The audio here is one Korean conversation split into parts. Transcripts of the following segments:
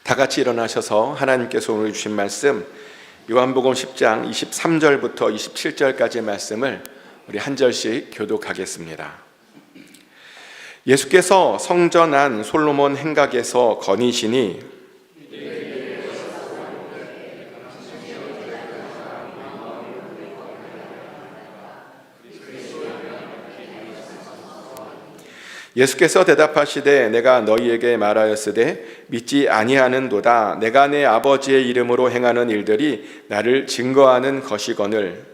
다 같이 일어나셔서 하나님께서 오늘 주신 말씀 요한복음 10장 23절부터 27절까지의 말씀을 우리 한 절씩 교독하겠습니다. 예수께서 성전 안 솔로몬 행각에서 거니시니 예수께서 대답하시되 내가 너희에게 말하였으되 믿지 아니하는도다. 내가 내 아버지의 이름으로 행하는 일들이 나를 증거하는 것이거늘.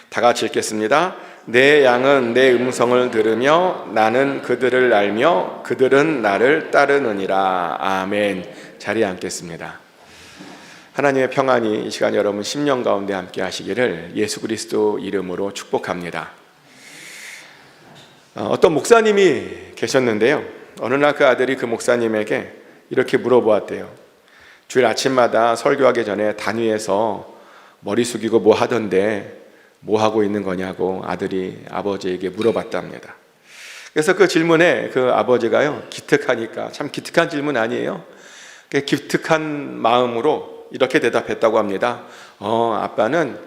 다 같이 읽겠습니다. 내 양은 내 음성을 들으며 나는 그들을 알며 그들은 나를 따르느니라. 아멘. 자리에 앉겠습니다. 하나님의 평안이 이 시간 여러분 심령 가운데 함께 하시기를 예수 그리스도 이름으로 축복합니다. 어떤 목사님이 계셨는데요, 어느 날 그 아들이 그 목사님에게 이렇게 물어보았대요. 주일 아침마다 설교하기 전에 단위에서 머리 숙이고 뭐 하던데 뭐 하고 있는 거냐고 아들이 아버지에게 물어봤답니다. 그래서 그 질문에 그 아버지가요, 기특하니까, 참 기특한 질문 아니에요? 기특한 마음으로 이렇게 대답했다고 합니다. 아빠는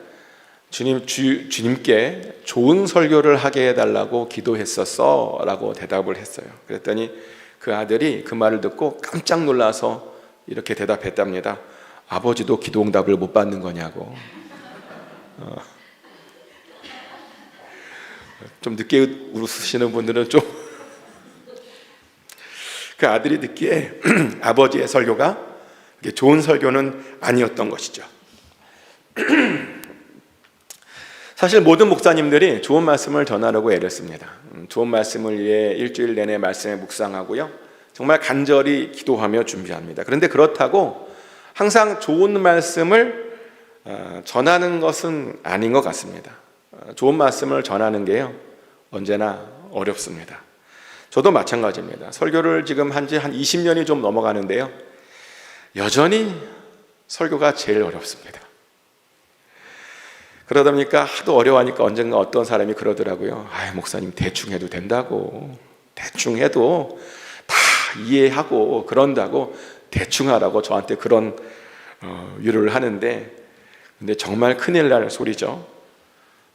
주님께 좋은 설교를 하게 해달라고 기도했었어 라고 대답을 했어요. 그랬더니 그 아들이 그 말을 듣고 깜짝 놀라서 이렇게 대답했답니다. 아버지도 기도응답을 못 받는 거냐고. 좀 늦게 웃으시는 분들은 좀 그 아들이 듣기에 아버지의 설교가 좋은 설교는 아니었던 것이죠. 사실 모든 목사님들이 좋은 말씀을 전하려고 애를 씁니다. 좋은 말씀을 위해 일주일 내내 말씀에 묵상하고요, 정말 간절히 기도하며 준비합니다. 그런데 그렇다고 항상 좋은 말씀을 전하는 것은 아닌 것 같습니다. 좋은 말씀을 전하는 게요, 언제나 어렵습니다. 저도 마찬가지입니다. 설교를 지금 한 20년이 좀 넘어가는데요, 여전히 설교가 제일 어렵습니다. 그러다 보니까 하도 어려워하니까 언젠가 어떤 사람이 그러더라고요. 목사님 대충 해도 된다고, 대충 해도 다 이해하고 그런다고 대충 하라고 저한테 그런 위로를 하는데, 근데 정말 큰일 날 소리죠.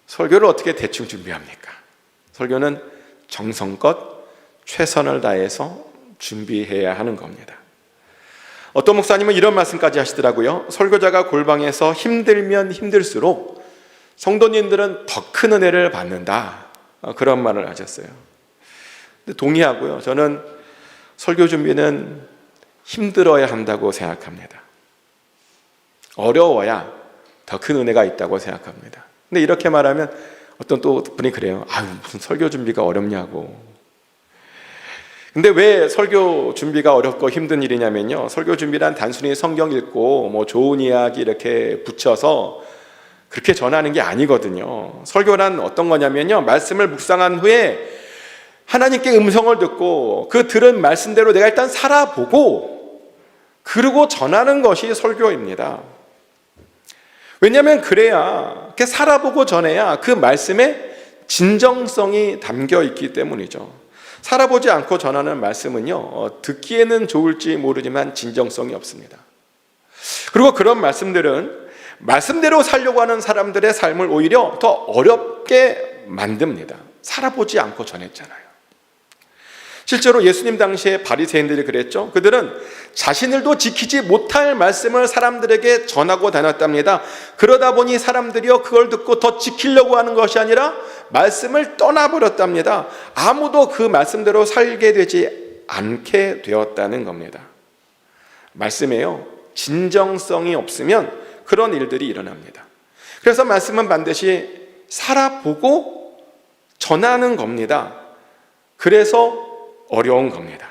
설교를 어떻게 대충 준비합니까? 설교는 정성껏 최선을 다해서 준비해야 하는 겁니다. 어떤 목사님은 이런 말씀까지 하시더라고요. 설교자가 골방에서 힘들면 힘들수록 성도님들은 더 큰 은혜를 받는다, 그런 말을 하셨어요. 근데 동의하고요, 저는 설교 준비는 힘들어야 한다고 생각합니다. 어려워야 더 큰 은혜가 있다고 생각합니다. 근데 이렇게 말하면 어떤 또 분이 그래요. 무슨 설교 준비가 어렵냐고. 근데 왜 설교 준비가 어렵고 힘든 일이냐면요, 설교 준비란 단순히 성경 읽고 뭐 좋은 이야기 이렇게 붙여서 그렇게 전하는 게 아니거든요. 설교란 어떤 거냐면요, 말씀을 묵상한 후에 하나님께 음성을 듣고 그 들은 말씀대로 내가 일단 살아보고 그리고 전하는 것이 설교입니다. 왜냐하면 그래야, 이렇게 살아보고 전해야 그 말씀에 진정성이 담겨 있기 때문이죠. 살아보지 않고 전하는 말씀은요, 듣기에는 좋을지 모르지만 진정성이 없습니다. 그리고 그런 말씀들은 말씀대로 살려고 하는 사람들의 삶을 오히려 더 어렵게 만듭니다. 살아보지 않고 전했잖아요. 실제로 예수님 당시에 바리새인들이 그랬죠. 그들은 자신들도 지키지 못할 말씀을 사람들에게 전하고 다녔답니다. 그러다 보니 사람들이요, 그걸 듣고 더 지키려고 하는 것이 아니라 말씀을 떠나버렸답니다. 아무도 그 말씀대로 살게 되지 않게 되었다는 겁니다. 말씀에요, 진정성이 없으면 그런 일들이 일어납니다. 그래서 말씀은 반드시 살아보고 전하는 겁니다. 그래서 어려운 겁니다.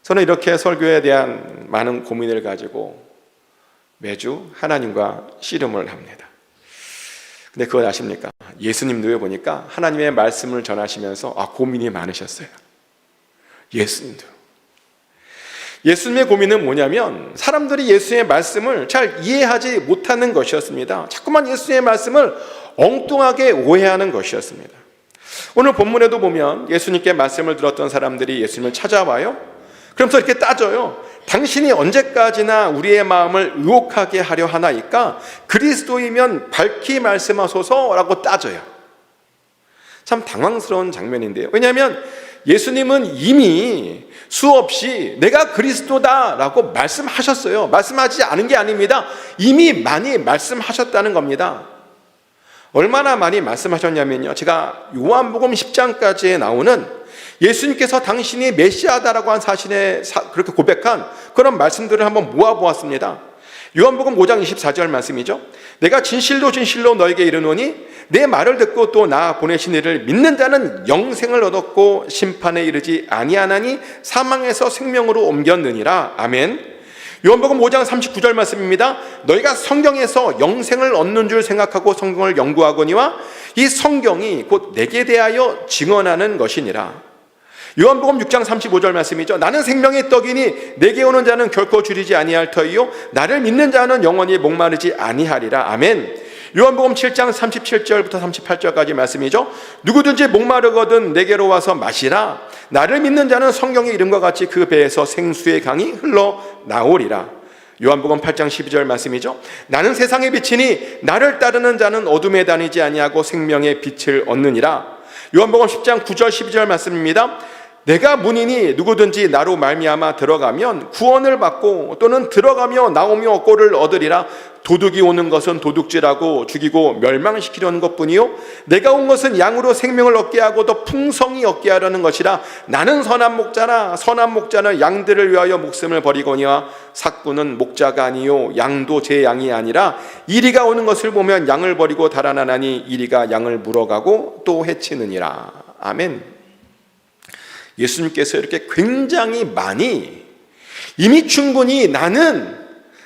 저는 이렇게 설교에 대한 많은 고민을 가지고 매주 하나님과 씨름을 합니다. 근데 그걸 아십니까? 예수님도 보니까 하나님의 말씀을 전하시면서 고민이 많으셨어요. 예수님의 고민은 뭐냐면 사람들이 예수의 말씀을 잘 이해하지 못하는 것이었습니다. 자꾸만 예수의 말씀을 엉뚱하게 오해하는 것이었습니다. 오늘 본문에도 보면 예수님께 말씀을 들었던 사람들이 예수님을 찾아와요. 그러면서 이렇게 따져요. 당신이 언제까지나 우리의 마음을 유혹하게 하려 하나이까? 그리스도이면 밝히 말씀하소서라고 따져요. 참 당황스러운 장면인데요. 왜냐하면 예수님은 이미 수없이 내가 그리스도다라고 말씀하셨어요. 말씀하지 않은 게 아닙니다. 이미 많이 말씀하셨다는 겁니다. 얼마나 많이 말씀하셨냐면요, 제가 요한복음 10장까지에 나오는 예수님께서 당신이 메시아다라고 한 사실에 그렇게 고백한 그런 말씀들을 한번 모아보았습니다. 요한복음 5장 24절 말씀이죠. 내가 진실로 진실로 너에게 이르노니 내 말을 듣고 또 나 보내신 이를 믿는 자는 영생을 얻었고 심판에 이르지 아니하나니 사망에서 생명으로 옮겼느니라. 아멘. 요한복음 5장 39절 말씀입니다. 너희가 성경에서 영생을 얻는 줄 생각하고 성경을 연구하거니와 이 성경이 곧 내게 대하여 증언하는 것이니라. 요한복음 6장 35절 말씀이죠. 나는 생명의 떡이니 내게 오는 자는 결코 줄이지 아니할 터이요 나를 믿는 자는 영원히 목마르지 아니하리라. 아멘. 요한복음 7장 37절부터 38절까지 말씀이죠. 누구든지 목마르거든 내게로 와서 마시라. 나를 믿는 자는 성경의 이름과 같이 그 배에서 생수의 강이 흘러나오리라. 요한복음 8장 12절 말씀이죠. 나는 세상의 빛이니 나를 따르는 자는 어둠에 다니지 아니하고 생명의 빛을 얻느니라. 요한복음 10장 9절 12절 말씀입니다. 내가 문이니 누구든지 나로 말미암아 들어가면 구원을 받고 또는 들어가며 나오며 꼴을 얻으리라. 도둑이 오는 것은 도둑질하고 죽이고 멸망시키려는 것뿐이요 내가 온 것은 양으로 생명을 얻게 하고 더 풍성히 얻게 하려는 것이라. 나는 선한 목자라. 선한 목자는 양들을 위하여 목숨을 버리거니와 삭구는 목자가 아니요 양도 제 양이 아니라 이리가 오는 것을 보면 양을 버리고 달아나나니 이리가 양을 물어가고 또 해치느니라. 아멘. 예수님께서 이렇게 굉장히 많이 이미 충분히 나는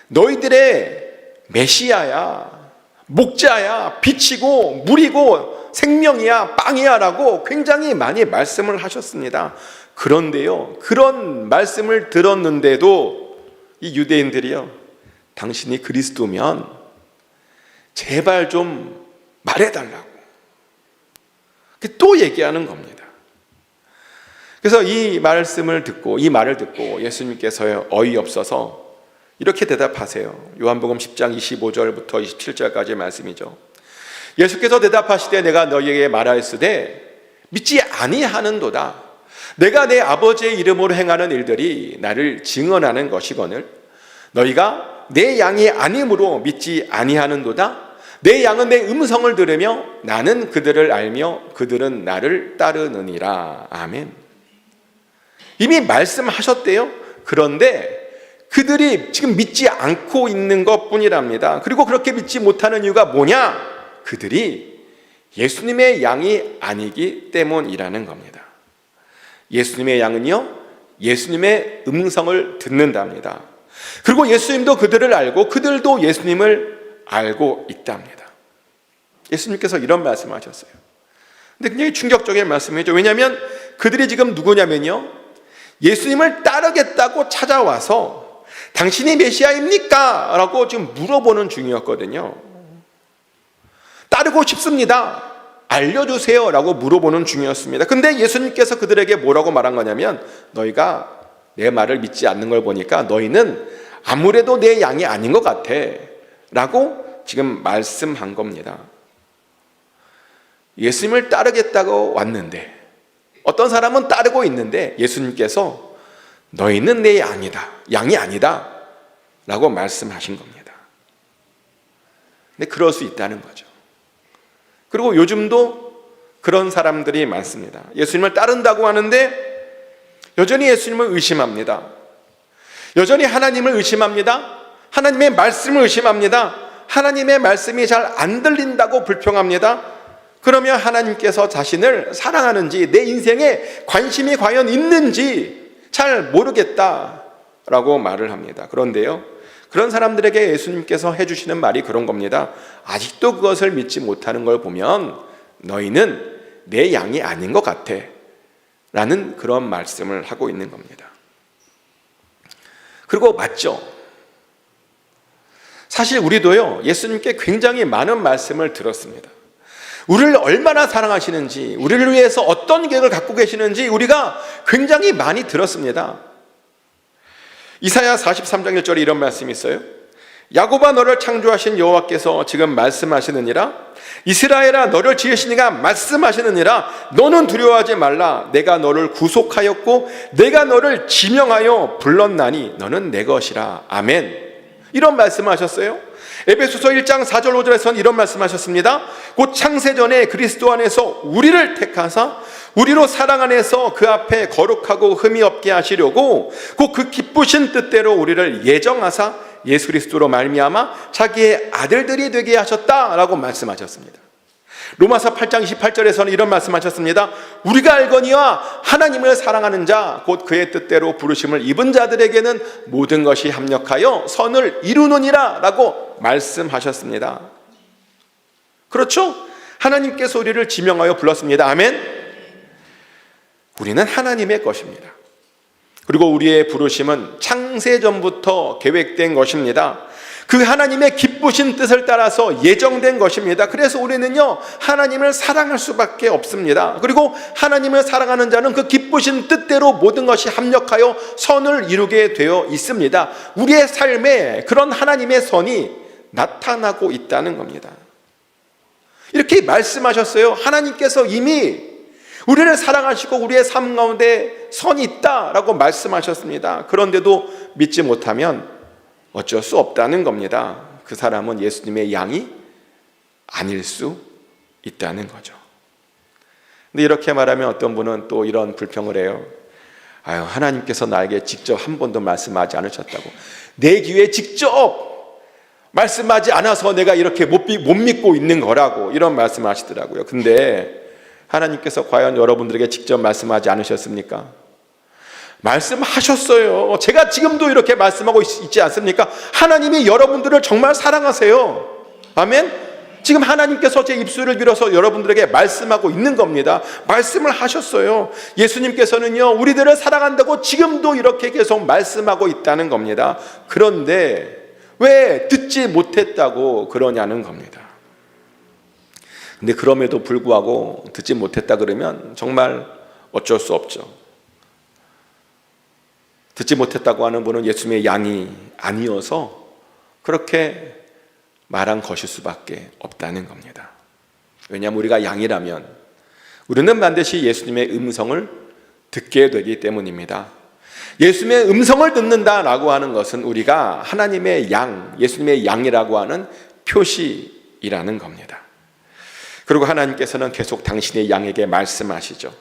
너희들의 메시아야, 목자야, 빛이고 물이고 생명이야, 빵이야 라고 굉장히 많이 말씀을 하셨습니다. 그런데요, 그런 말씀을 들었는데도 이 유대인들이요, 당신이 그리스도면 제발 좀 말해달라고 또 얘기하는 겁니다. 그래서 이 말을 듣고 예수님께서 어이없어서 이렇게 대답하세요. 요한복음 10장 25절부터 27절까지의 말씀이죠. 예수께서 대답하시되 내가 너희에게 말하였으되 믿지 아니하는도다. 내가 내 아버지의 이름으로 행하는 일들이 나를 증언하는 것이거늘 너희가 내 양이 아니므로 믿지 아니하는도다. 내 양은 내 음성을 들으며 나는 그들을 알며 그들은 나를 따르느니라. 아멘. 이미 말씀하셨대요. 그런데 그들이 지금 믿지 않고 있는 것뿐이랍니다. 그리고 그렇게 믿지 못하는 이유가 뭐냐? 그들이 예수님의 양이 아니기 때문이라는 겁니다. 예수님의 양은요, 예수님의 음성을 듣는답니다. 그리고 예수님도 그들을 알고 그들도 예수님을 알고 있답니다. 예수님께서 이런 말씀하셨어요. 근데 굉장히 충격적인 말씀이죠. 왜냐하면 그들이 지금 누구냐면요, 예수님을 따르겠다고 찾아와서 당신이 메시아입니까? 라고 지금 물어보는 중이었거든요. 따르고 싶습니다. 알려주세요. 라고 물어보는 중이었습니다. 근데 예수님께서 그들에게 뭐라고 말한 거냐면 너희가 내 말을 믿지 않는 걸 보니까 너희는 아무래도 내 양이 아닌 것 같아. 라고 지금 말씀한 겁니다. 예수님을 따르겠다고 왔는데 어떤 사람은 따르고 있는데 예수님께서 너희는 내 양이 아니다 라고 말씀하신 겁니다. 근데 그럴 수 있다는 거죠. 그리고 요즘도 그런 사람들이 많습니다. 예수님을 따른다고 하는데 여전히 예수님을 의심합니다. 여전히 하나님을 의심합니다. 하나님의 말씀을 의심합니다. 하나님의 말씀이 잘 안 들린다고 불평합니다. 그러면 하나님께서 자신을 사랑하는지 내 인생에 관심이 과연 있는지 잘 모르겠다라고 말을 합니다. 그런데요, 그런 사람들에게 예수님께서 해주시는 말이 그런 겁니다. 아직도 그것을 믿지 못하는 걸 보면 너희는 내 양이 아닌 것 같아 라는 그런 말씀을 하고 있는 겁니다. 그리고 맞죠? 사실 우리도요, 예수님께 굉장히 많은 말씀을 들었습니다. 우리를 얼마나 사랑하시는지, 우리를 위해서 어떤 계획을 갖고 계시는지 우리가 굉장히 많이 들었습니다. 이사야 43장 1절에 이런 말씀이 있어요. 야곱아, 너를 창조하신 여호와께서 지금 말씀하시느니라. 이스라엘아, 너를 지으신 이가 말씀하시느니라. 너는 두려워하지 말라. 내가 너를 구속하였고 내가 너를 지명하여 불렀나니 너는 내 것이라. 아멘. 이런 말씀하셨어요. 에베소서 1장 4절 5절에서는 이런 말씀하셨습니다. 곧 창세전에 그리스도 안에서 우리를 택하사 우리로 사랑 안에서 그 앞에 거룩하고 흠이 없게 하시려고 곧 그 기쁘신 뜻대로 우리를 예정하사 예수 그리스도로 말미암아 자기의 아들들이 되게 하셨다라고 말씀하셨습니다. 로마서 8장 28절에서는 이런 말씀하셨습니다. 우리가 알거니와 하나님을 사랑하는 자 곧 그의 뜻대로 부르심을 입은 자들에게는 모든 것이 합력하여 선을 이루느니라 라고 말씀하셨습니다. 그렇죠? 하나님께서 우리를 지명하여 불렀습니다. 아멘. 우리는 하나님의 것입니다. 그리고 우리의 부르심은 창세전부터 계획된 것입니다. 그 하나님의 기쁘신 뜻을 따라서 예정된 것입니다. 그래서 우리는요, 하나님을 사랑할 수밖에 없습니다. 그리고 하나님을 사랑하는 자는 그 기쁘신 뜻대로 모든 것이 합력하여 선을 이루게 되어 있습니다. 우리의 삶에 그런 하나님의 선이 나타나고 있다는 겁니다. 이렇게 말씀하셨어요. 하나님께서 이미 우리를 사랑하시고 우리의 삶 가운데 선이 있다라고 말씀하셨습니다. 그런데도 믿지 못하면 어쩔 수 없다는 겁니다. 그 사람은 예수님의 양이 아닐 수 있다는 거죠. 근데 이렇게 말하면 어떤 분은 또 이런 불평을 해요. 아유, 하나님께서 나에게 직접 한 번도 말씀하지 않으셨다고. 내 귀에 직접 말씀하지 않아서 내가 이렇게 못 믿고 있는 거라고 이런 말씀하시더라고요. 근데 하나님께서 과연 여러분들에게 직접 말씀하지 않으셨습니까? 말씀하셨어요. 제가 지금도 이렇게 말씀하고 있지 않습니까? 하나님이 여러분들을 정말 사랑하세요. 아멘? 지금 하나님께서 제 입술을 빌어서 여러분들에게 말씀하고 있는 겁니다. 말씀을 하셨어요. 예수님께서는요, 우리들을 사랑한다고 지금도 이렇게 계속 말씀하고 있다는 겁니다. 그런데 왜 듣지 못했다고 그러냐는 겁니다. 근데 그럼에도 불구하고 듣지 못했다 그러면 정말 어쩔 수 없죠. 듣지 못했다고 하는 분은 예수님의 양이 아니어서 그렇게 말한 것일 수밖에 없다는 겁니다. 왜냐하면 우리가 양이라면 우리는 반드시 예수님의 음성을 듣게 되기 때문입니다. 예수님의 음성을 듣는다라고 하는 것은 우리가 하나님의 양, 예수님의 양이라고 하는 표시이라는 겁니다. 그리고 하나님께서는 계속 당신의 양에게 말씀하시죠.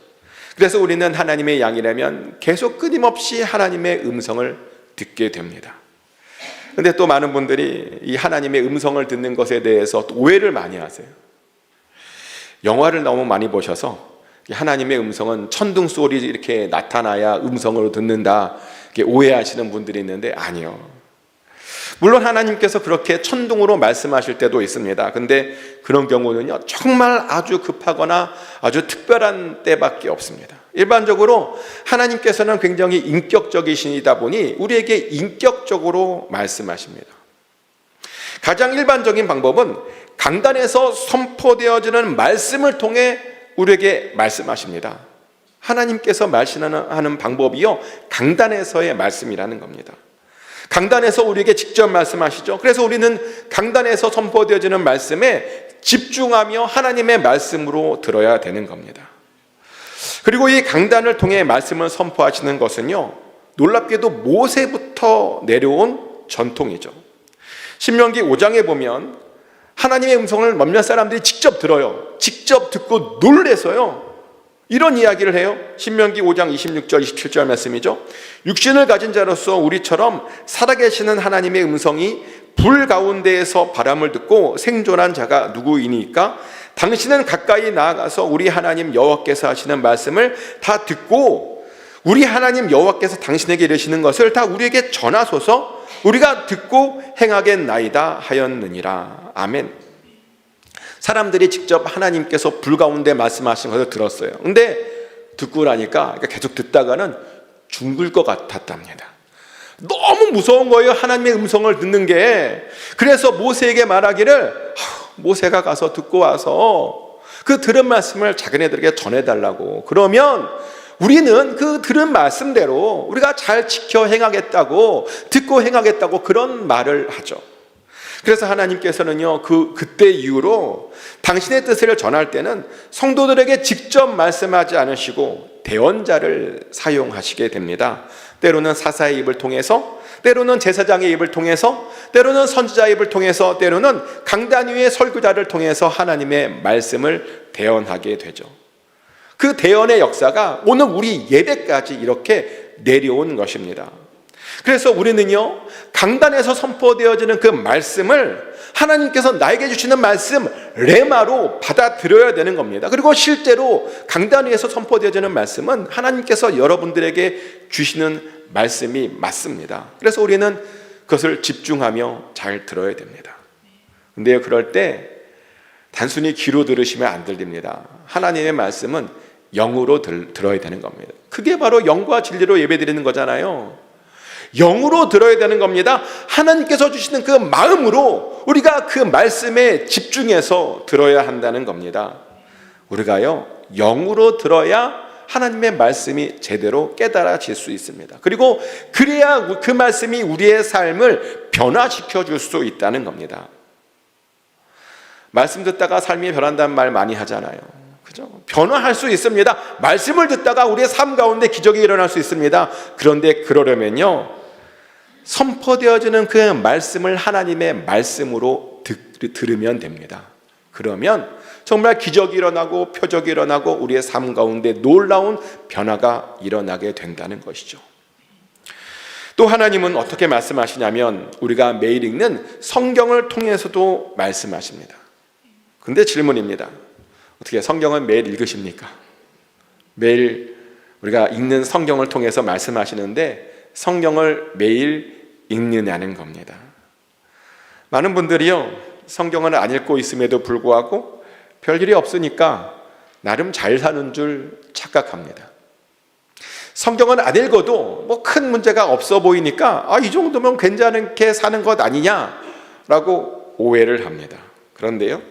그래서 우리는 하나님의 양이라면 계속 끊임없이 하나님의 음성을 듣게 됩니다. 그런데 또 많은 분들이 이 하나님의 음성을 듣는 것에 대해서 또 오해를 많이 하세요. 영화를 너무 많이 보셔서 하나님의 음성은 천둥 소리 이렇게 나타나야 음성으로 듣는다 이렇게 오해하시는 분들이 있는데 아니요. 물론 하나님께서 그렇게 천둥으로 말씀하실 때도 있습니다. 근데 그런 경우는요, 정말 아주 급하거나 아주 특별한 때밖에 없습니다. 일반적으로 하나님께서는 굉장히 인격적이시다 보니 우리에게 인격적으로 말씀하십니다. 가장 일반적인 방법은 강단에서 선포되어지는 말씀을 통해 우리에게 말씀하십니다. 하나님께서 말씀하는 방법이요, 강단에서의 말씀이라는 겁니다. 강단에서 우리에게 직접 말씀하시죠. 그래서 우리는 강단에서 선포되어지는 말씀에 집중하며 하나님의 말씀으로 들어야 되는 겁니다. 그리고 이 강단을 통해 말씀을 선포하시는 것은요, 놀랍게도 모세부터 내려온 전통이죠. 신명기 5장에 보면 하나님의 음성을 몇몇 사람들이 직접 들어요. 직접 듣고 놀래서요, 이런 이야기를 해요. 신명기 5장 26절 27절 말씀이죠. 육신을 가진 자로서 우리처럼 살아계시는 하나님의 음성이 불 가운데에서 바람을 듣고 생존한 자가 누구이니까 당신은 가까이 나아가서 우리 하나님 여호와께서 하시는 말씀을 다 듣고 우리 하나님 여호와께서 당신에게 이르시는 것을 다 우리에게 전하소서. 우리가 듣고 행하겠나이다 하였느니라. 아멘. 사람들이 직접 하나님께서 불 가운데 말씀하신 것을 들었어요. 근데 듣고 나니까 계속 듣다가는 죽을 것 같았답니다. 너무 무서운 거예요, 하나님의 음성을 듣는 게. 그래서 모세에게 말하기를, 모세가 가서 듣고 와서 그 들은 말씀을 자기네들에게 전해달라고. 그러면 우리는 그 들은 말씀대로 우리가 잘 지켜 행하겠다고, 듣고 행하겠다고 그런 말을 하죠. 그래서 하나님께서는요, 그때 이후로 당신의 뜻을 전할 때는 성도들에게 직접 말씀하지 않으시고 대언자를 사용하시게 됩니다. 때로는 사사의 입을 통해서, 때로는 제사장의 입을 통해서, 때로는 선지자의 입을 통해서, 때로는 강단 위의 설교자를 통해서 하나님의 말씀을 대언하게 되죠. 그 대언의 역사가 오늘 우리 예배까지 이렇게 내려온 것입니다. 그래서 우리는요, 강단에서 선포되어지는 그 말씀을 하나님께서 나에게 주시는 말씀 레마로 받아들여야 되는 겁니다. 그리고 실제로 강단 위에서 선포되어지는 말씀은 하나님께서 여러분들에게 주시는 말씀이 맞습니다. 그래서 우리는 그것을 집중하며 잘 들어야 됩니다. 근데 그럴 때 단순히 귀로 들으시면 안 들립니다. 하나님의 말씀은 영으로 들어야 되는 겁니다. 그게 바로 영과 진리로 예배드리는 거잖아요. 영으로 들어야 되는 겁니다. 하나님께서 주시는 그 마음으로 우리가 그 말씀에 집중해서 들어야 한다는 겁니다. 우리가요, 영으로 들어야 하나님의 말씀이 제대로 깨달아질 수 있습니다. 그리고 그래야 그 말씀이 우리의 삶을 변화시켜 줄 수 있다는 겁니다. 말씀 듣다가 삶이 변한다는 말 많이 하잖아요. 그죠? 변화할 수 있습니다. 말씀을 듣다가 우리의 삶 가운데 기적이 일어날 수 있습니다. 그런데 그러려면요, 선포되어지는 그 말씀을 하나님의 말씀으로 들으면 됩니다. 그러면 정말 기적이 일어나고 표적이 일어나고 우리의 삶 가운데 놀라운 변화가 일어나게 된다는 것이죠. 또 하나님은 어떻게 말씀하시냐면 우리가 매일 읽는 성경을 통해서도 말씀하십니다. 근데 질문입니다. 어떻게 성경을 매일 읽으십니까? 매일 우리가 읽는 성경을 통해서 말씀하시는데 성경을 매일 읽느냐는 겁니다. 많은 분들이요, 성경을 안 읽고 있음에도 불구하고 별일이 없으니까 나름 잘 사는 줄 착각합니다. 성경은 안 읽어도 뭐 큰 문제가 없어 보이니까 이 정도면 괜찮게 사는 것 아니냐라고 오해를 합니다. 그런데요,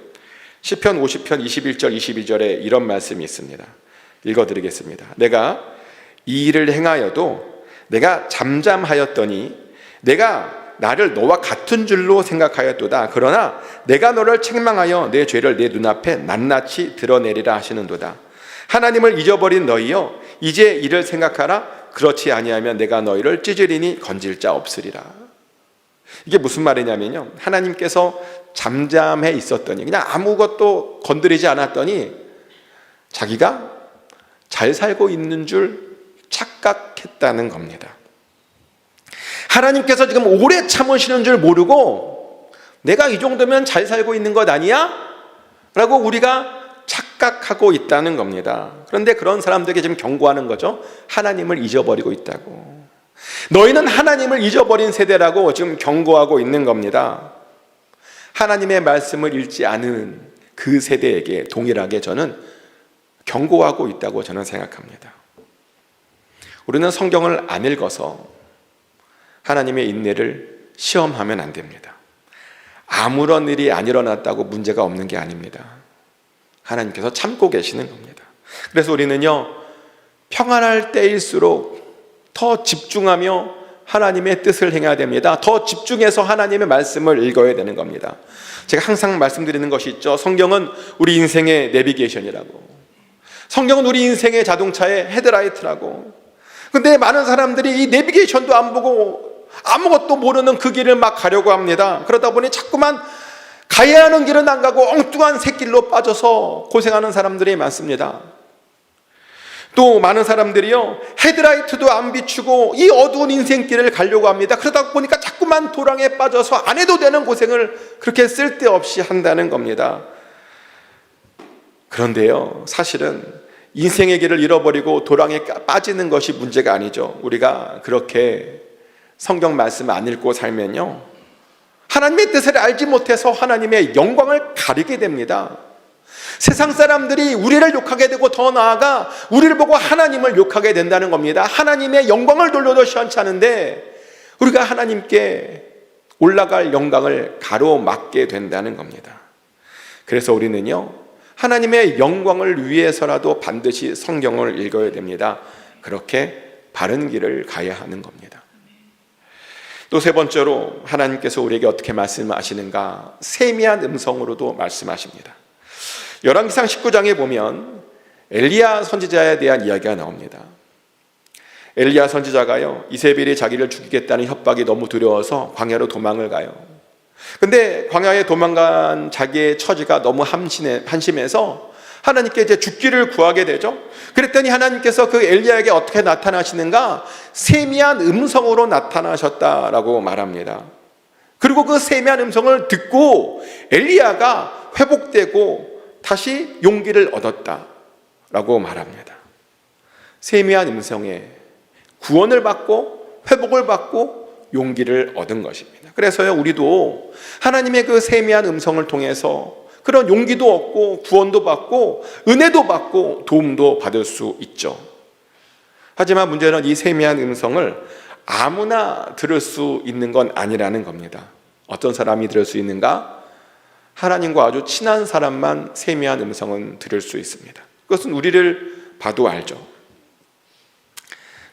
시편 50편 21절 22절에 이런 말씀이 있습니다. 읽어드리겠습니다. 내가 이 일을 행하여도 내가 잠잠하였더니 내가 나를 너와 같은 줄로 생각하였도다. 그러나 내가 너를 책망하여 내 죄를 내 눈앞에 낱낱이 드러내리라 하시는도다. 하나님을 잊어버린 너희여, 이제 이를 생각하라. 그렇지 아니하면 내가 너희를 찢으리니 건질 자 없으리라. 이게 무슨 말이냐면요, 하나님께서 잠잠해 있었더니, 그냥 아무것도 건드리지 않았더니 자기가 잘 살고 있는 줄 착각했다는 겁니다. 하나님께서 지금 오래 참으시는 줄 모르고 내가 이 정도면 잘 살고 있는 것 아니야? 라고 우리가 착각하고 있다는 겁니다. 그런데 그런 사람들에게 지금 경고하는 거죠. 하나님을 잊어버리고 있다고. 너희는 하나님을 잊어버린 세대라고 지금 경고하고 있는 겁니다. 하나님의 말씀을 읽지 않은 그 세대에게 동일하게 저는 경고하고 있다고 저는 생각합니다. 우리는 성경을 안 읽어서 하나님의 인내를 시험하면 안 됩니다. 아무런 일이 안 일어났다고 문제가 없는 게 아닙니다. 하나님께서 참고 계시는 겁니다. 그래서 우리는요, 평안할 때일수록 더 집중하며 하나님의 뜻을 행해야 됩니다. 더 집중해서 하나님의 말씀을 읽어야 되는 겁니다. 제가 항상 말씀드리는 것이 있죠. 성경은 우리 인생의 내비게이션이라고. 성경은 우리 인생의 자동차의 헤드라이트라고. 근데 많은 사람들이 이 내비게이션도 안 보고 아무것도 모르는 그 길을 막 가려고 합니다. 그러다 보니 자꾸만 가야 하는 길은 안 가고 엉뚱한 새길로 빠져서 고생하는 사람들이 많습니다. 또 많은 사람들이요, 헤드라이트도 안 비추고 이 어두운 인생길을 가려고 합니다. 그러다 보니까 자꾸만 도랑에 빠져서 안 해도 되는 고생을 그렇게 쓸데없이 한다는 겁니다. 그런데요, 사실은 인생의 길을 잃어버리고 도랑에 빠지는 것이 문제가 아니죠. 우리가 그렇게 성경 말씀 안 읽고 살면요, 하나님의 뜻을 알지 못해서 하나님의 영광을 가리게 됩니다. 세상 사람들이 우리를 욕하게 되고 더 나아가 우리를 보고 하나님을 욕하게 된다는 겁니다. 하나님의 영광을 돌려도 시원찮은데 우리가 하나님께 올라갈 영광을 가로막게 된다는 겁니다. 그래서 우리는요, 하나님의 영광을 위해서라도 반드시 성경을 읽어야 됩니다. 그렇게 바른 길을 가야 하는 겁니다. 또 세 번째로 하나님께서 우리에게 어떻게 말씀하시는가? 세미한 음성으로도 말씀하십니다. 열왕기상 19장에 보면 엘리야 선지자에 대한 이야기가 나옵니다. 엘리야 선지자가요, 이세벨이 자기를 죽이겠다는 협박이 너무 두려워서 광야로 도망을 가요. 근데 광야에 도망간 자기의 처지가 너무 한심해서 하나님께 이제 죽기를 구하게 되죠. 그랬더니 하나님께서 그 엘리야에게 어떻게 나타나시는가? 세미한 음성으로 나타나셨다라고 말합니다. 그리고 그 세미한 음성을 듣고 엘리야가 회복되고 다시 용기를 얻었다라고 말합니다. 세미한 음성에 구원을 받고 회복을 받고 용기를 얻은 것입니다. 그래서요, 우리도 하나님의 그 세미한 음성을 통해서 그런 용기도 얻고 구원도 받고 은혜도 받고 도움도 받을 수 있죠. 하지만 문제는 이 세미한 음성을 아무나 들을 수 있는 건 아니라는 겁니다. 어떤 사람이 들을 수 있는가? 하나님과 아주 친한 사람만 세미한 음성은 들을 수 있습니다. 그것은 우리를 봐도 알죠.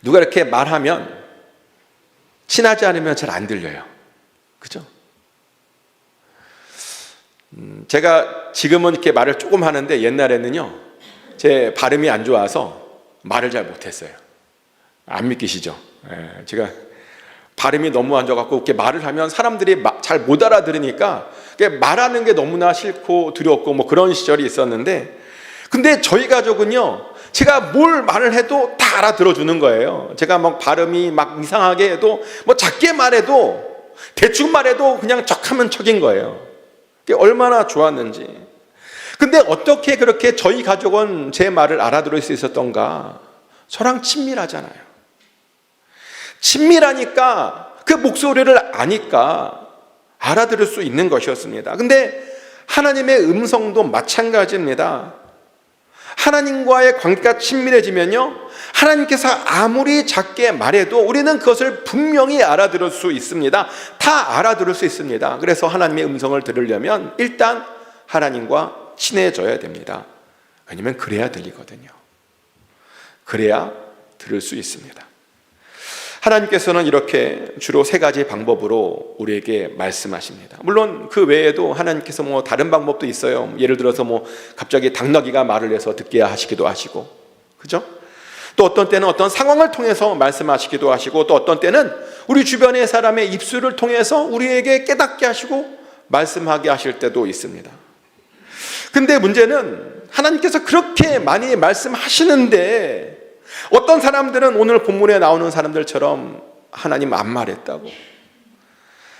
누가 이렇게 말하면 친하지 않으면 잘 안 들려요. 그죠? 제가 지금은 이렇게 말을 조금 하는데 옛날에는요, 제 발음이 안 좋아서 말을 잘 못했어요. 안 믿기시죠? 제가 발음이 너무 안 좋아갖고 이렇게 말을 하면 사람들이 잘 못 알아들으니까 말하는 게 너무나 싫고 두렵고 뭐 그런 시절이 있었는데, 근데 저희 가족은요, 제가 뭘 말을 해도 다 알아들어주는 거예요. 제가 막 발음이 막 이상하게 해도 뭐 작게 말해도 대충 말해도 그냥 척하면 척인 거예요. 얼마나 좋았는지. 근데 어떻게 그렇게 저희 가족은 제 말을 알아들을 수 있었던가? 저랑 친밀하잖아요. 친밀하니까 그 목소리를 아니까 알아들을 수 있는 것이었습니다. 근데 하나님의 음성도 마찬가지입니다. 하나님과의 관계가 친밀해지면요, 하나님께서 아무리 작게 말해도 우리는 그것을 분명히 알아들을 수 있습니다. 다 알아들을 수 있습니다. 그래서 하나님의 음성을 들으려면 일단 하나님과 친해져야 됩니다. 왜냐하면 그래야 들리거든요. 그래야 들을 수 있습니다. 하나님께서는 이렇게 주로 세 가지 방법으로 우리에게 말씀하십니다. 물론 그 외에도 하나님께서 뭐 다른 방법도 있어요. 예를 들어서 뭐 갑자기 당나귀가 말을 해서 듣게 하시기도 하시고, 그죠? 또 어떤 때는 어떤 상황을 통해서 말씀하시기도 하시고, 또 어떤 때는 우리 주변의 사람의 입술을 통해서 우리에게 깨닫게 하시고 말씀하게 하실 때도 있습니다. 근데 문제는 하나님께서 그렇게 많이 말씀하시는데 어떤 사람들은 오늘 본문에 나오는 사람들처럼 하나님 안 말했다고,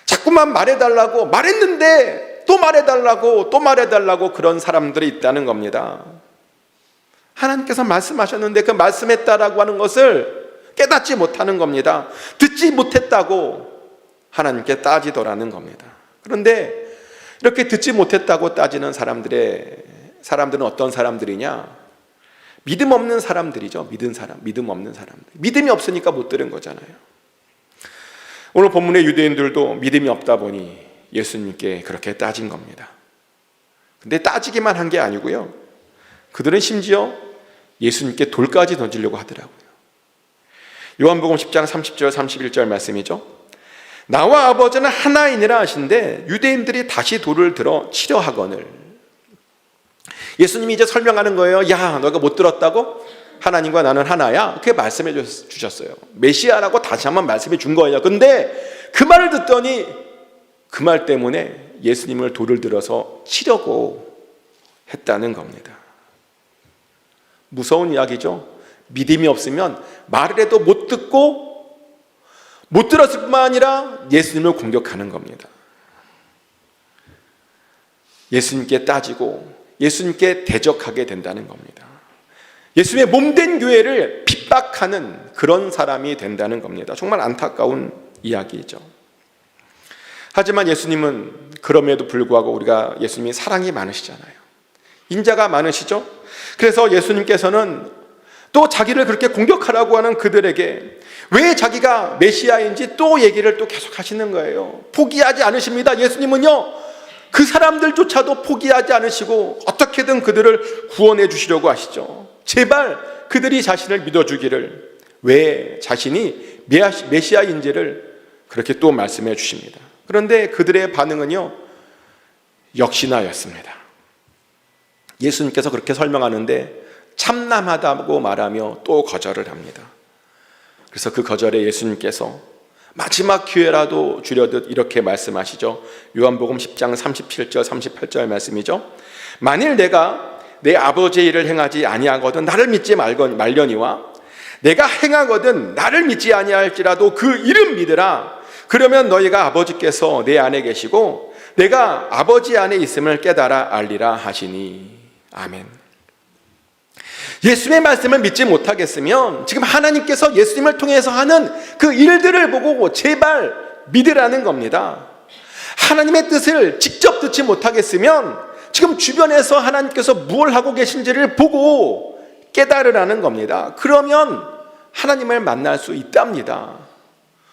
자꾸만 말해달라고, 말했는데 또 말해달라고, 또 말해달라고 그런 사람들이 있다는 겁니다. 하나님께서 말씀하셨는데 그 말씀했다라고 하는 것을 깨닫지 못하는 겁니다. 듣지 못했다고 하나님께 따지더라는 겁니다. 그런데 이렇게 듣지 못했다고 따지는 사람들은 어떤 사람들이냐? 믿음 없는 사람들이죠. 믿음 없는 사람들. 믿음이 없으니까 못 들은 거잖아요. 오늘 본문의 유대인들도 믿음이 없다 보니 예수님께 그렇게 따진 겁니다. 근데 따지기만 한 게 아니고요, 그들은 심지어 예수님께 돌까지 던지려고 하더라고요. 요한복음 10장 30절 31절 말씀이죠. 나와 아버지는 하나이니라 하신데 유대인들이 다시 돌을 들어 치려 하거늘. 예수님이 이제 설명하는 거예요. 야, 너가 못 들었다고? 하나님과 나는 하나야? 그렇게 말씀해 주셨어요. 메시아라고 다시 한번 말씀해 준 거예요. 근데 그 말을 듣더니 그 말 때문에 예수님을 돌을 들어서 치려고 했다는 겁니다. 무서운 이야기죠. 믿음이 없으면 말을 해도 못 듣고 못 들었을 뿐만 아니라 예수님을 공격하는 겁니다. 예수님께 따지고 예수님께 대적하게 된다는 겁니다. 예수님의 몸된 교회를 핍박하는 그런 사람이 된다는 겁니다. 정말 안타까운 이야기죠. 하지만 예수님은 그럼에도 불구하고 우리가 예수님이 사랑이 많으시잖아요. 인자가 많으시죠. 그래서 예수님께서는 또 자기를 그렇게 공격하라고 하는 그들에게 왜 자기가 메시아인지 또 얘기를 또 계속 하시는 거예요. 포기하지 않으십니다. 예수님은요, 그 사람들조차도 포기하지 않으시고 어떻게든 그들을 구원해 주시려고 하시죠. 제발 그들이 자신을 믿어주기를, 왜 자신이 메시아인지를 그렇게 또 말씀해 주십니다. 그런데 그들의 반응은요, 역시나였습니다. 예수님께서 그렇게 설명하는데 참남하다고 말하며 또 거절을 합니다. 그래서 그 거절에 예수님께서 마지막 기회라도 주려듯 이렇게 말씀하시죠. 요한복음 10장 37절 38절 말씀이죠. 만일 내가 내 아버지의 일을 행하지 아니하거든 나를 믿지 말려니와 내가 행하거든 나를 믿지 아니할지라도 그 이름 믿으라. 그러면 너희가 아버지께서 내 안에 계시고 내가 아버지 안에 있음을 깨달아 알리라 하시니. 아멘. 예수님의 말씀을 믿지 못하겠으면 지금 하나님께서 예수님을 통해서 하는 그 일들을 보고 제발 믿으라는 겁니다. 하나님의 뜻을 직접 듣지 못하겠으면 지금 주변에서 하나님께서 무엇을 하고 계신지를 보고 깨달으라는 겁니다. 그러면 하나님을 만날 수 있답니다.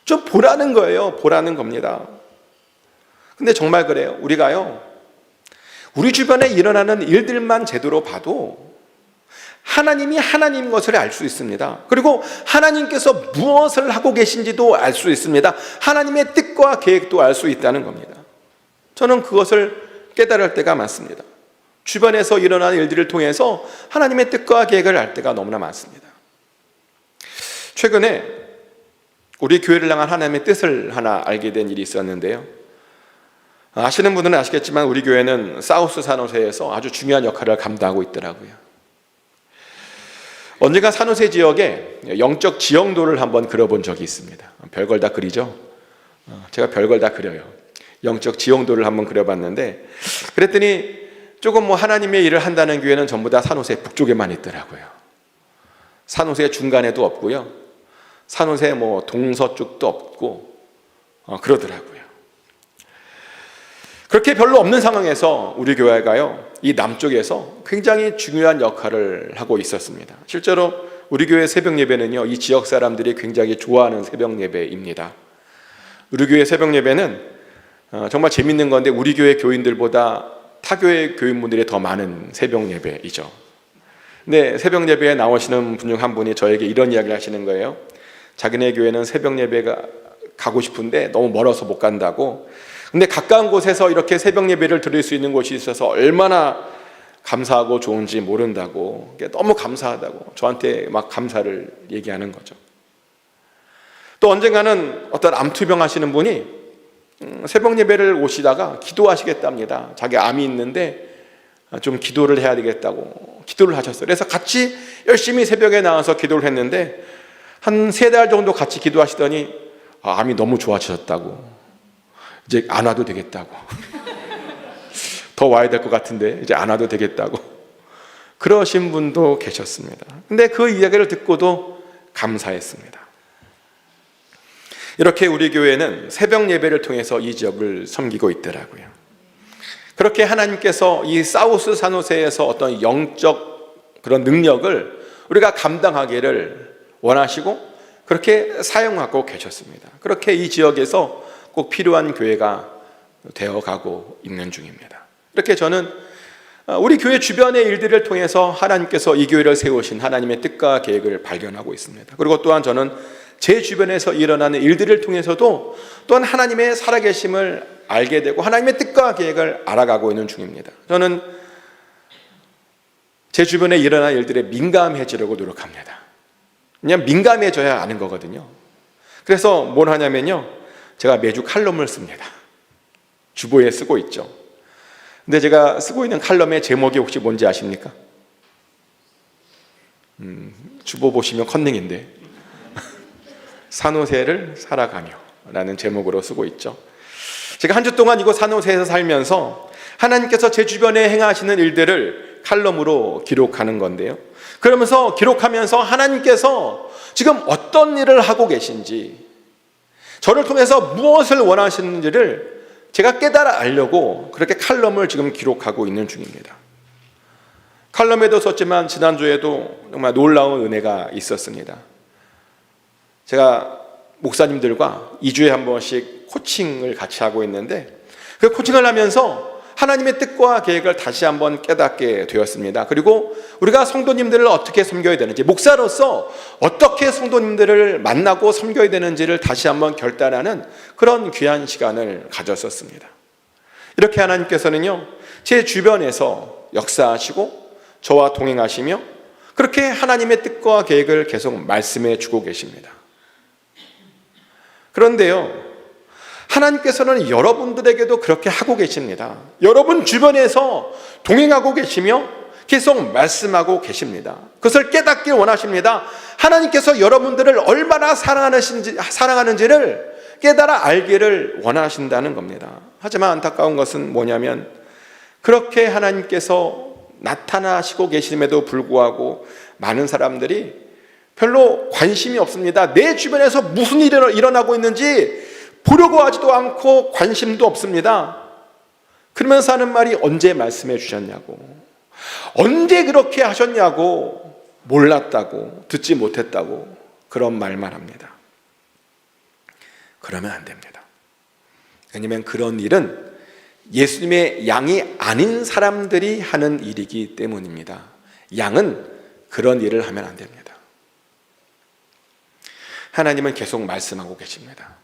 좀 보라는 거예요. 보라는 겁니다. 근데 정말 그래요. 우리가요, 우리 주변에 일어나는 일들만 제대로 봐도 하나님이 하나님인 것을 알 수 있습니다. 그리고 하나님께서 무엇을 하고 계신지도 알 수 있습니다. 하나님의 뜻과 계획도 알 수 있다는 겁니다. 저는 그것을 깨달을 때가 많습니다. 주변에서 일어나는 일들을 통해서 하나님의 뜻과 계획을 알 때가 너무나 많습니다. 최근에 우리 교회를 향한 하나님의 뜻을 하나 알게 된 일이 있었는데요. 아시는 분들은 아시겠지만 우리 교회는 사우스 산호세에서 아주 중요한 역할을 감당하고 있더라고요. 언젠가 산호세 지역에 영적 지형도를 한번 그려본 적이 있습니다. 별걸 다 그리죠? 제가 별걸 다 그려요. 영적 지형도를 한번 그려봤는데, 그랬더니 조금 하나님의 일을 한다는 교회는 전부 다 산호세 북쪽에만 있더라고요. 산호세 중간에도 없고요. 산호세 동서쪽도 없고 그러더라고요. 그렇게 별로 없는 상황에서 우리 교회가요, 이 남쪽에서 굉장히 중요한 역할을 하고 있었습니다. 실제로 우리 교회 새벽 예배는요, 이 지역 사람들이 굉장히 좋아하는 새벽 예배입니다. 우리 교회 새벽 예배는 정말 재밌는 건데 우리 교회 교인들보다 타교회 교인분들이 더 많은 새벽 예배이죠. 근데 새벽 예배에 나오시는 분 중 한 분이 저에게 이런 이야기를 하시는 거예요. 자기네 교회는 새벽 예배가 가고 싶은데 너무 멀어서 못 간다고. 근데 가까운 곳에서 이렇게 새벽 예배를 드릴 수 있는 곳이 있어서 얼마나 감사하고 좋은지 모른다고, 너무 감사하다고 저한테 막 감사를 얘기하는 거죠. 또 언젠가는 어떤 암투병 하시는 분이 새벽 예배를 오시다가 기도하시겠답니다. 자기 암이 있는데 좀 기도를 해야 되겠다고 기도를 하셨어요. 그래서 같이 열심히 새벽에 나와서 기도를 했는데 한 3달 정도 같이 기도하시더니 암이 너무 좋아지셨다고, 이제 안 와도 되겠다고 더 와야 될 것 같은데 이제 안 와도 되겠다고 그러신 분도 계셨습니다. 근데 그 이야기를 듣고도 감사했습니다. 이렇게 우리 교회는 새벽 예배를 통해서 이 지역을 섬기고 있더라고요. 그렇게 하나님께서 이 사우스 산호세에서 어떤 영적 그런 능력을 우리가 감당하기를 원하시고 그렇게 사용하고 계셨습니다. 그렇게 이 지역에서 꼭 필요한 교회가 되어가고 있는 중입니다. 이렇게 저는 우리 교회 주변의 일들을 통해서 하나님께서 이 교회를 세우신 하나님의 뜻과 계획을 발견하고 있습니다. 그리고 또한 저는 제 주변에서 일어나는 일들을 통해서도 또한 하나님의 살아계심을 알게 되고 하나님의 뜻과 계획을 알아가고 있는 중입니다. 저는 제 주변에 일어나는 일들에 민감해지려고 노력합니다. 그냥 민감해져야 아는 거거든요. 그래서 뭘 하냐면요, 제가 매주 칼럼을 씁니다. 주보에 쓰고 있죠. 근데 제가 쓰고 있는 칼럼의 제목이 혹시 뭔지 아십니까? 주보 보시면 컨닝인데 산호세를 살아가며 라는 제목으로 쓰고 있죠. 제가 한 주 동안 이곳 산호세에서 살면서 하나님께서 제 주변에 행하시는 일들을 칼럼으로 기록하는 건데요, 그러면서 기록하면서 하나님께서 지금 어떤 일을 하고 계신지, 저를 통해서 무엇을 원하시는지를 제가 깨달아 알려고 그렇게 칼럼을 지금 기록하고 있는 중입니다. 칼럼에도 썼지만 지난주에도 정말 놀라운 은혜가 있었습니다. 제가 목사님들과 2주에 한 번씩 코칭을 같이 하고 있는데 그 코칭을 하면서 하나님의 뜻과 계획을 다시 한번 깨닫게 되었습니다. 그리고 우리가 성도님들을 어떻게 섬겨야 되는지, 목사로서 어떻게 성도님들을 만나고 섬겨야 되는지를 다시 한번 결단하는 그런 귀한 시간을 가졌었습니다. 이렇게 하나님께서는요, 제 주변에서 역사하시고 저와 동행하시며 그렇게 하나님의 뜻과 계획을 계속 말씀해 주고 계십니다. 그런데요, 하나님께서는 여러분들에게도 그렇게 하고 계십니다. 여러분 주변에서 동행하고 계시며 계속 말씀하고 계십니다. 그것을 깨닫길 원하십니다. 하나님께서 여러분들을 얼마나 사랑하는지를 깨달아 알기를 원하신다는 겁니다. 하지만 안타까운 것은 뭐냐면, 그렇게 하나님께서 나타나시고 계심에도 불구하고 많은 사람들이 별로 관심이 없습니다. 내 주변에서 무슨 일이 일어나고 있는지 보려고 하지도 않고 관심도 없습니다. 그러면서 하는 말이 언제 말씀해 주셨냐고, 언제 그렇게 하셨냐고, 몰랐다고, 듣지 못했다고, 그런 말만 합니다. 그러면 안 됩니다. 왜냐하면 그런 일은 예수님의 양이 아닌 사람들이 하는 일이기 때문입니다. 양은 그런 일을 하면 안 됩니다. 하나님은 계속 말씀하고 계십니다.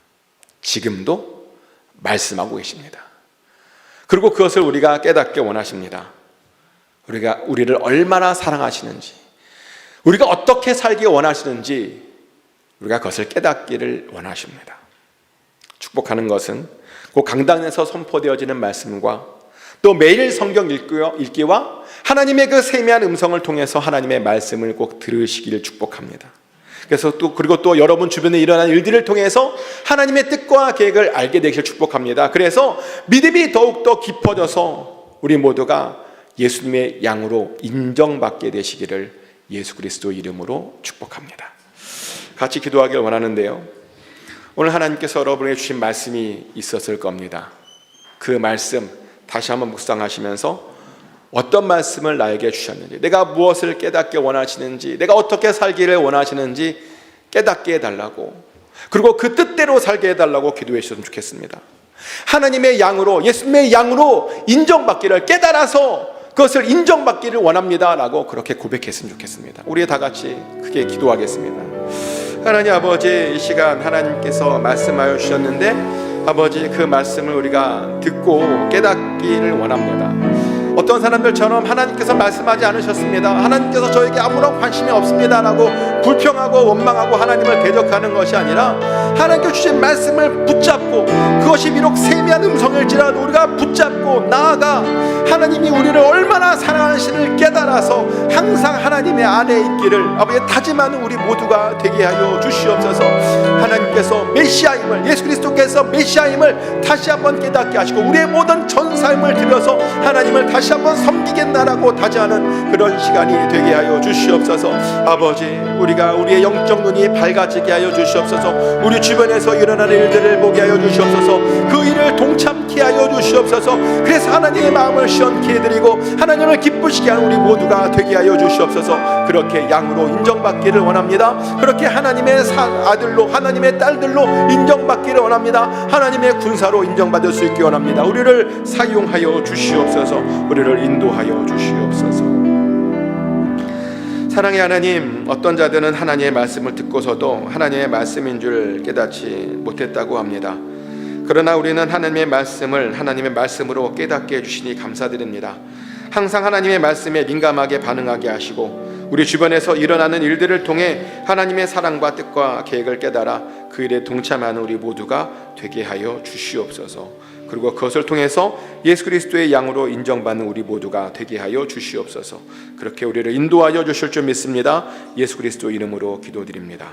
지금도 말씀하고 계십니다. 그리고 그것을 우리가 깨닫게 원하십니다. 우리를 얼마나 사랑하시는지, 우리가 어떻게 살기 원하시는지 우리가 그것을 깨닫기를 원하십니다. 축복하는 것은 그 강단에서 선포되어지는 말씀과 또 매일 성경 읽기와 하나님의 그 세미한 음성을 통해서 하나님의 말씀을 꼭 들으시기를 축복합니다. 그래서 그리고 또 여러분 주변에 일어난 일들을 통해서 하나님의 뜻과 계획을 알게 되기를 축복합니다. 그래서 믿음이 더욱더 깊어져서 우리 모두가 예수님의 양으로 인정받게 되시기를 예수 그리스도 이름으로 축복합니다. 같이 기도하기를 원하는데요, 오늘 하나님께서 여러분에게 주신 말씀이 있었을 겁니다. 그 말씀 다시 한번 묵상하시면서 어떤 말씀을 나에게 주셨는지, 내가 무엇을 깨닫게 원하시는지, 내가 어떻게 살기를 원하시는지 깨닫게 해달라고, 그리고 그 뜻대로 살게 해달라고 기도해 주셨으면 좋겠습니다. 하나님의 양으로, 예수님의 양으로 인정받기를, 깨달아서 그것을 인정받기를 원합니다 라고 그렇게 고백했으면 좋겠습니다. 우리 다 같이 크게 기도하겠습니다. 하나님 아버지, 이 시간 하나님께서 말씀하여 주셨는데 아버지, 그 말씀을 우리가 듣고 깨닫기를 원합니다. 어떤 사람들처럼 하나님께서 말씀하지 않으셨습니다, 하나님께서 저에게 아무런 관심이 없습니다 라고 불평하고 원망하고 하나님을 대적하는 것이 아니라, 하나님께 주신 말씀을 붙잡고, 그것이 비록 세미한 음성일지라도 우리가 붙잡고 나아가 하나님이 우리를 얼마나 사랑하시는지를 깨달아서 항상 하나님의 안에 있기를 아버지 다짐하는 우리 모두가 되게 하여 주시옵소서. 하나님께서 메시아임을, 예수 그리스도께서 메시아임을 다시 한번 깨닫게 하시고, 우리의 모든 전 삶을 들여서 하나님을 다시 한번 섬기겠나라고 다짐하는 그런 시간이 되게 하여 주시옵소서. 아버지, 우리가 우리의 영적 눈이 밝아지게 하여 주시옵소서. 우리 주변에서 일어나는 일들을 보게 하여 주시옵소서. 그 일을 동참케 하여 주시옵소서. 그래서 하나님의 마음을 시원케 해드리고 하나님을 기쁘시게 하는 우리 모두가 되게 하여 주시옵소서. 그렇게 양으로 인정받기를 원합니다. 그렇게 하나님의 아들로, 하나님의 딸들로 인정받기를 원합니다. 하나님의 군사로 인정받을 수 있기 원합니다. 우리를 사용하여 주시옵소서. 우리를 인도하여 주시옵소서. 사랑의 하나님, 어떤 자들은 하나님의 말씀을 듣고서도 하나님의 말씀인 줄 깨닫지 못했다고 합니다. 그러나 우리는 하나님의 말씀을 하나님의 말씀으로 깨닫게 해주시니 감사드립니다. 항상 하나님의 말씀에 민감하게 반응하게 하시고, 우리 주변에서 일어나는 일들을 통해 하나님의 사랑과 뜻과 계획을 깨달아 그 일에 동참하는 우리 모두가 되게 하여 주시옵소서. 그리고 그것을 통해서 예수 그리스도의 양으로 인정받는 우리 모두가 되게 하여 주시옵소서. 그렇게 우리를 인도하여 주실 줄 믿습니다. 예수 그리스도 이름으로 기도드립니다.